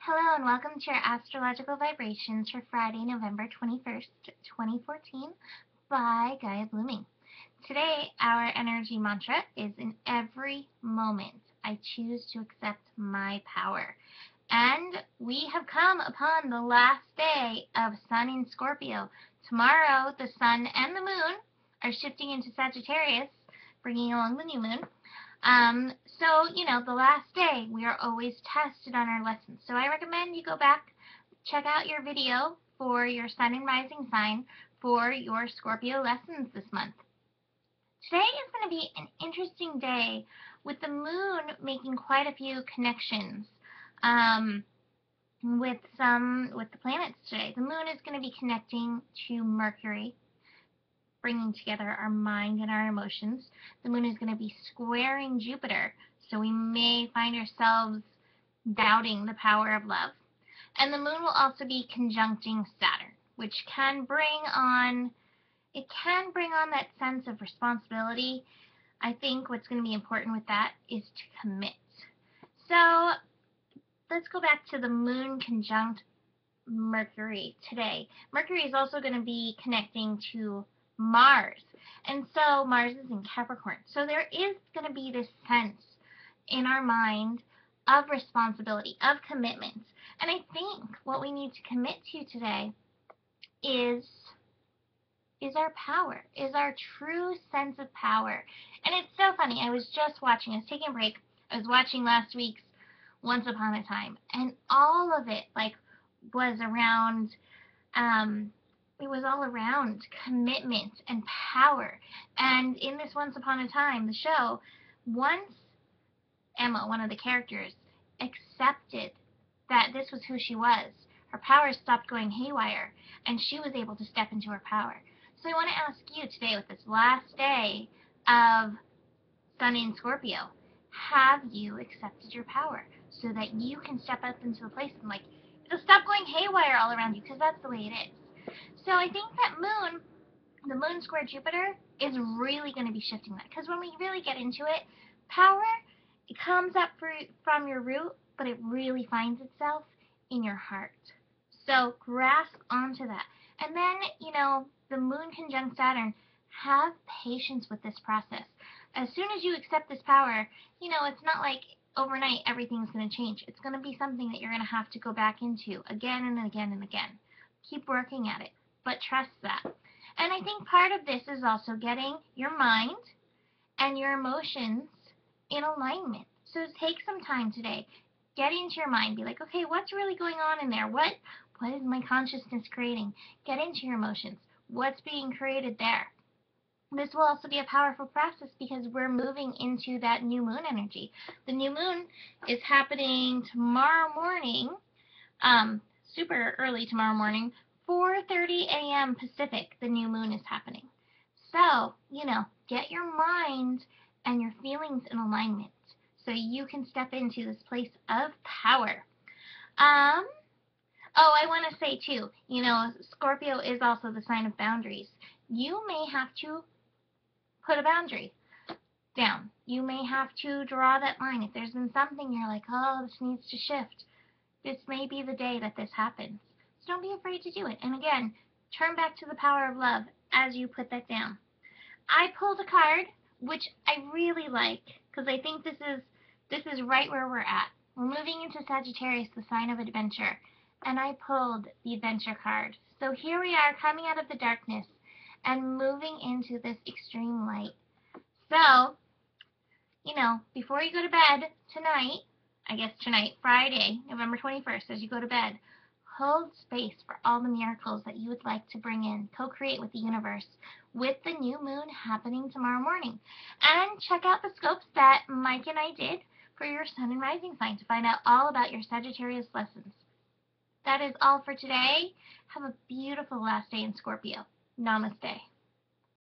Hello and welcome to your astrological vibrations for Friday, November 21st, 2014 by Gaia Blooming. Today, our energy mantra is in every moment, I choose to accept my power. And we have come upon the last day of Sun in Scorpio. Tomorrow, the Sun and the Moon are shifting into Sagittarius, bringing along the new moon. The last day, we are always tested on our lessons. So I recommend you go back, check out your video for your Sun and Rising sign for your Scorpio lessons this month. Today is going to be an interesting day with the moon making quite a few connections with the planets today. The moon is going to be connecting to Mercury, bringing together our mind and our emotions. The moon is going to be squaring Jupiter, so we may find ourselves doubting the power of love. And the moon will also be conjuncting Saturn, which can bring on that sense of responsibility. I think what's going to be important with that is to commit. So let's go back to the moon conjunct Mercury today. Mercury is also going to be connecting to Mars. And so Mars is in Capricorn. So there is going to be this sense in our mind of responsibility, of commitment. And I think what we need to commit to today is our power, is our true sense of power. And it's so funny. I was taking a break. I was watching last week's Once Upon a Time, and all of it was around it was all around commitment and power. And in this Once Upon a Time, the show, once Emma, one of the characters, accepted that this was who she was, her power stopped going haywire, and she was able to step into her power. So I want to ask you today, with this last day of Sun in Scorpio, have you accepted your power so that you can step up into the place and it'll stop going haywire all around you, because that's the way it is. So I think that the moon square Jupiter, is really going to be shifting that. Because when we really get into it, power, it comes up from your root, but it really finds itself in your heart. So grasp onto that. And then, the moon conjunct Saturn, have patience with this process. As soon as you accept this power, it's not like overnight everything's going to change. It's going to be something that you're going to have to go back into again and again and again. Keep working at it, but trust that. And I think part of this is also getting your mind and your emotions in alignment. So take some time today. Get into your mind. Be like, okay, what's really going on in there? What is my consciousness creating? Get into your emotions. What's being created there? This will also be a powerful process because we're moving into that new moon energy. The new moon is happening tomorrow morning, super early tomorrow morning, 4:30 a.m. Pacific, the new moon is happening. So, get your mind and your feelings in alignment so you can step into this place of power. I want to say too, Scorpio is also the sign of boundaries. You may have to put a boundary down. You may have to draw that line. If there's been something you're like, oh, this needs to shift, this may be the day that this happens. So don't be afraid to do it. And again, turn back to the power of love as you put that down. I pulled a card, which I really like, because I think this is right where we're at. We're moving into Sagittarius, the sign of adventure. And I pulled the adventure card. So here we are, coming out of the darkness and moving into this extreme light. So, before you go to bed tonight, Friday, November 21st, as you go to bed, hold space for all the miracles that you would like to bring in, co-create with the universe, with the new moon happening tomorrow morning. And check out the scopes that Mike and I did for your Sun and Rising sign to find out all about your Sagittarius lessons. That is all for today. Have a beautiful last day in Scorpio. Namaste.